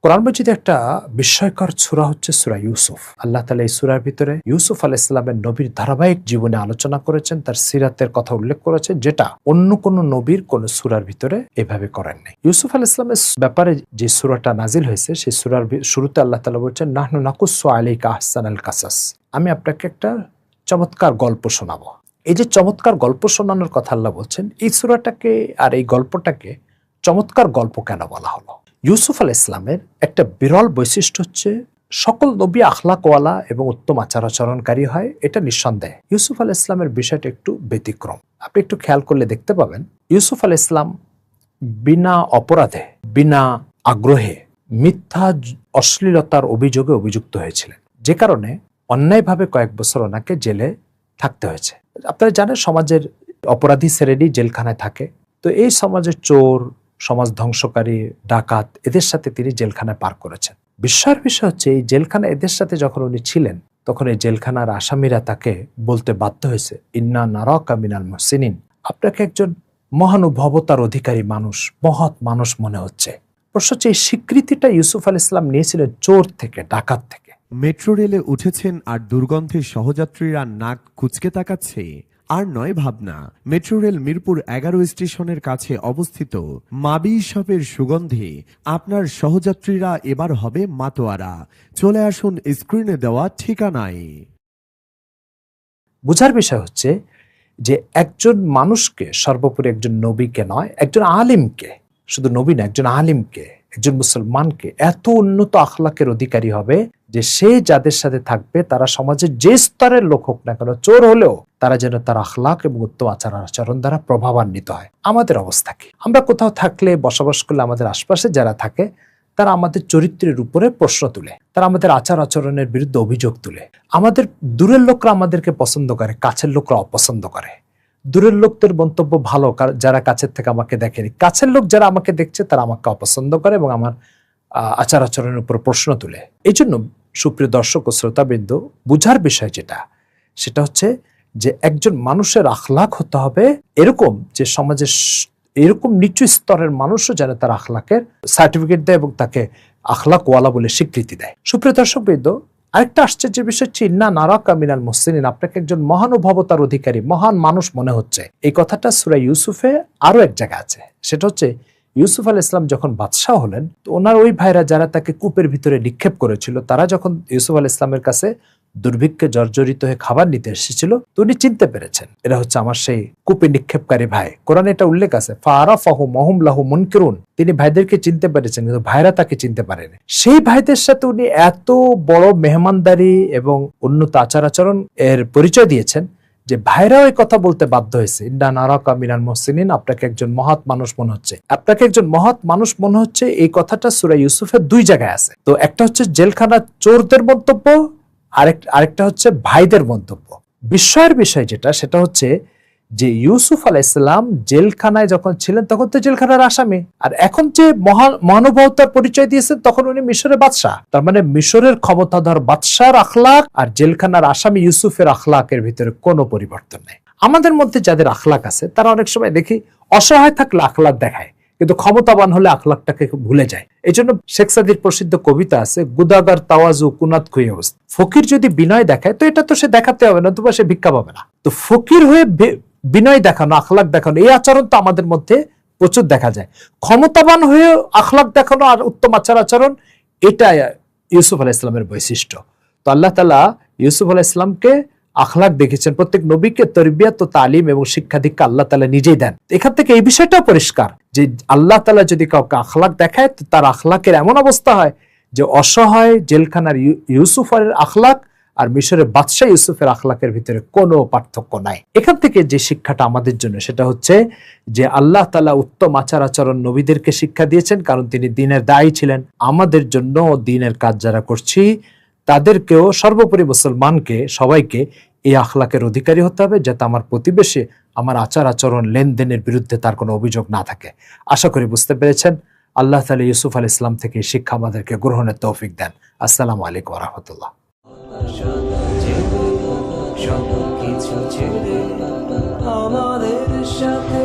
কোরআন মাজিদে একটা বিস্ময়কর সূরা হচ্ছে সূরা ইউসুফ। আল্লাহ তাআলা এই সূরার ভিতরে ইউসুফ আলাইহিস সালামের নবীর ধারাবাহিক জীবনে আলোচনা করেছেন, তার সিরাতের কথা উল্লেখ করেছেন, যেটা অন্য কোন নবীর কোন সূরার ভিতরে এভাবে করেন নাই। ইউসুফ আলাইহিস সালামের ব্যাপারে যে সূরাটা নাজিল হয়েছে, সেই সূরার শুরুতে আল্লাহ তাআলা বলছেন, নাহনু নাকুসসু আলাইকা আহসানাল কাসাস, আমি আপনাকে একটা চমৎকার গল্প শোনাবো। এই যে চমৎকার গল্প শোনানোর কথা আল্লাহ বলছেন, এই সূরাটাকে আর এই গল্পটাকে চমৎকার গল্প কেন বলা হলো? ইউসুফ আলাইহিস সালামের একটা বিরল বৈশিষ্ট্য হচ্ছে সকল নবী আখলাকওয়ালা এবং উত্তম আচার আচরণকারী হয়, এটা নিঃসন্দেহে। ইউসুফ আলাইহিস সালামের বিষয়টা একটু ব্যতিক্রম। আপনি একটু খেয়াল করলে দেখতে পাবেন, ইউসুফ আলাইহিস সালাম বিনা অপরাধে, বিনা আগ্রহে মিথ্যা অশ্লীলতার অভিযোগে অভিযুক্ত হয়েছিলেন, যে কারণে অন্যায়ভাবে কয়েক বছর ওনাকে জেলে থাকতে হয়েছে। আপনারা জানেন, সমাজের অপরাধী শ্রেণী জেলখানায় থাকে। তো এই সমাজের চোর, সমাজ ধ্বংসকারী, ডাকাত, এদের সাথে তিনি জেলখানায় পার করেছেন। বিস্ময়ের বিষয় হচ্ছে, এই জেলখানা এদের সাথে যখন উনি ছিলেন, তখন এই জেলখানার আসামিরা তাকে বলতে বাধ্য হয়েছে, ইন্না নারাকা মিনাল মুহসিনিন, আপনাকে একজন মহানুভবতার অধিকারী মানুষ, মহৎ মানুষ মনে হচ্ছে। প্রশ্ন হচ্ছে, এই স্বীকৃতিটা ইউসুফ আলাইহিস সালাম নিয়েছিলেন চোর থেকে, ডাকাত থেকে। মেট্রো রেলে উঠেছেন আর দুর্গন্ধে সহযাত্রীরা নাক কুঁচকে তাকাচ্ছে। আর নয় ভাবনা, মেট্রো রেল মিরপুর 11 স্টেশনের কাছে অবস্থিত মাবি শপের সুগন্ধে আপনার সহযাত্রীরা এবার হবে মাতোয়ারা। চলে আসুন স্ক্রিনে দেওয়া ঠিকানায়। বুঝার বিষয় হচ্ছে যে একজন মানুষকে, সর্বোপরি একজন নবীকে নয়, একজন আলিমকে, শুধু নবী না, একজন আলিমকে, একজন মুসলমানকে এত উন্নত আখলাকের অধিকারী হবে যে সে যাদের সাথে থাকবে তারা সমাজের যে স্তরের লোক হোক না কেন, চোর হলেও তারা যেন তার আখলাক এবং উত্তম আচার আচরণ দ্বারা প্রভাবান্বিত হয়। আমাদের অবস্থা কি? আমরা কোথাও থাকলে, বসবাস করলে, আমাদের আশপাশে যারা থাকে তারা আমাদের চরিত্রের উপরে প্রশ্ন তুলে, তারা আমাদের আচার আচরণের বিরুদ্ধে অভিযোগ তুলে। আমাদের দূরের লোকরা আমাদেরকে পছন্দ করে, কাছের লোকরা অপছন্দ করে। দূরের লোকদের মন্তব্য ভালো, যারা কাছের থেকে আমাকে দেখেনি। কাছের লোক যারা আমাকে দেখছে তারা আমাকে অপছন্দ করে এবং আমার আচার আচরণের উপর প্রশ্ন তুলে। এই জন্য সুপ্রিয় দর্শক ও শ্রোতাবৃন্দ, বুঝার বিষয় যেটা, সেটা হচ্ছে যে একজন মানুষের আখলাক হতে হবে এরকম যে সমাজের এরকম নিচু স্তরের মানুষও যেন তার আখলাকের সার্টিফিকেট দেয় এবং তাকে আখলাকওয়ালা বলে স্বীকৃতি দেয়। সুপ্রিয় দর্শকবৃন্দ, আরেকটা আশ্চর্যের বিষয় হচ্ছে, ইন্না নারাকা মিনাল মুহসিনিন, আপনাকে একজন মহানুভবতার অধিকারী, মহান মানুষ মনে হচ্ছে। এই কথাটা সূরা ইউসুফে আরো এক জায়গা আছে। সেটা হচ্ছে, ইউসুফ আলাইহিস সালাম যখন বাদশাহ হলেন, তো ওনার ওই ভাইরা যারা তাকে কূপের ভিতরে নিক্ষেপ করেছিল, তারা যখন ইউসুফ আলাইহিস সালামের কাছে দুর্ভিক্ষে জর্জরিত হয়ে খাবার নিতে এসেছিল, তো উনি চিনতে পেরেছেন এরা হচ্ছে আমার সেই কূপে নিক্ষেপকারী ভাই। কোরআনে এটা উল্লেখ আছে, ফাআরাফাহুম ওয়া হুম লাহু মুনকিরুন, তিনি ভাইদেরকে চিনতে পেরেছেন, কিন্তু ভাইরা তাকে চিনতে পারেনি। সেই ভাইদের সাথে উনি এত বড় মেহমানদারি এবং উন্নত আচার আচরণ এর পরিচয় দিয়েছেন যে ভাইরাও এই কথা বলতে বাধ্য হয়েছে, ইন্না নারাকা মিনাল মুহসিনিন, আপনাকে একজন মহৎ মানুষ মনে হচ্ছে। আপনাকে একজন মহৎ মানুষ মনে হচ্ছে, এই কথাটা সূরা ইউসুফের দুই জায়গায় আছে। তো একটা হচ্ছে জেলখানা চোরদের মন্তব্য, আরেকটা হচ্ছে ভাইদের মন্তব্য। বিস্ময়ের বিষয় যেটা, সেটা হচ্ছে যে ইউসুফ আলাইহিস সালাম জেলখানায় যখন ছিলেন তখন তো জেলখানার আসামি, আর এখন যে মহানুভবতার পরিচয় দিয়েছেন তখন উনি মিশরের বাদশাহ। তার মানে মিশরের ক্ষমতাধর বাদশার আখলাক আর জেলখানার আসামি ইউসুফের আখলাকের ভিতরে কোনো পরিবর্তন নেই। আমাদের মধ্যে যাদের আখলাক আছে তারা অনেক সময় দেখি অসহায় থাকলে আখলাক দেখায়, কিন্তু ক্ষমতাবান হলে আখলাকটাকে ভুলে যায়। এই জন্য শেখ সাদির প্রসিদ্ধ কবিতা আছে, গুদাগার তাওয়াজু কুনাত খুইয়স, ফকির যদি বিনয় দেখায় তো এটা তো সে দেখাতে হবে না, অথবা সে ভিক্ষা পাবে না। তো ফকির হয়ে বিনয় দেখানো, আখলাক দেখানো, এই আচরণ তো আমাদের মধ্যে প্রচুর দেখা যায়। ক্ষমতাবান হয়ে আখলাক দেখানো আর উত্তম আচার আচরণ, এটা ইউসুফ আলাইহিস সালামের বৈশিষ্ট্য। তো আল্লাহ তাআলা ইউসুফ আলাইহিস সালামকে আখলাক দেখেছেন। প্রত্যেক নবীকে তরবিয়াত ও তালিম এবং শিক্ষা দীক্ষা আল্লাহ তাআলা নিজেই দেন। এখান থেকে এই বিষয়টাও পরিষ্কার যে আল্লাহ তাআলা যদি কাউকে আখলাক দেখায়, তো তার আখলাকের এমন অবস্থা হয় যে অসহায় জেলখানার ইউসুফের আখলাক আর মিশরের বাদশাহ ইউসুফের আখলাকের ভিতরে কোনো পার্থক্য নাই। এখান থেকে যে শিক্ষাটা আমাদের জন্য, সেটা হচ্ছে যে আল্লাহ তাআলা উত্তম আচার আচরণ নবীদেরকে শিক্ষা দিয়েছেন, কারণ তিনি দ্বীনের দায়ী ছিলেন। আমাদের জন্য দ্বীনের কাজ যারা করছি তাদেরকেও, সর্বোপরি মুসলমানকে, সবাইকে এই আখলাকের অধিকারী হতে হবে, যাতে আমার প্রতিবেশী আমার আচার আচরণ, লেনদেনের বিরুদ্ধে তার কোনো অভিযোগ না থাকে। আশা করি বুঝতে পেরেছেন। আল্লাহ তাআলা ইউসুফ আলাইহিস সালাম থেকে এই শিক্ষা আমাদেরকে গ্রহণের তৌফিক দেন। আসসালামু আলাইকুম ওয়া রাহমাতুল্লাহ। সবকিছু ছেড়ে আমাদের সাথে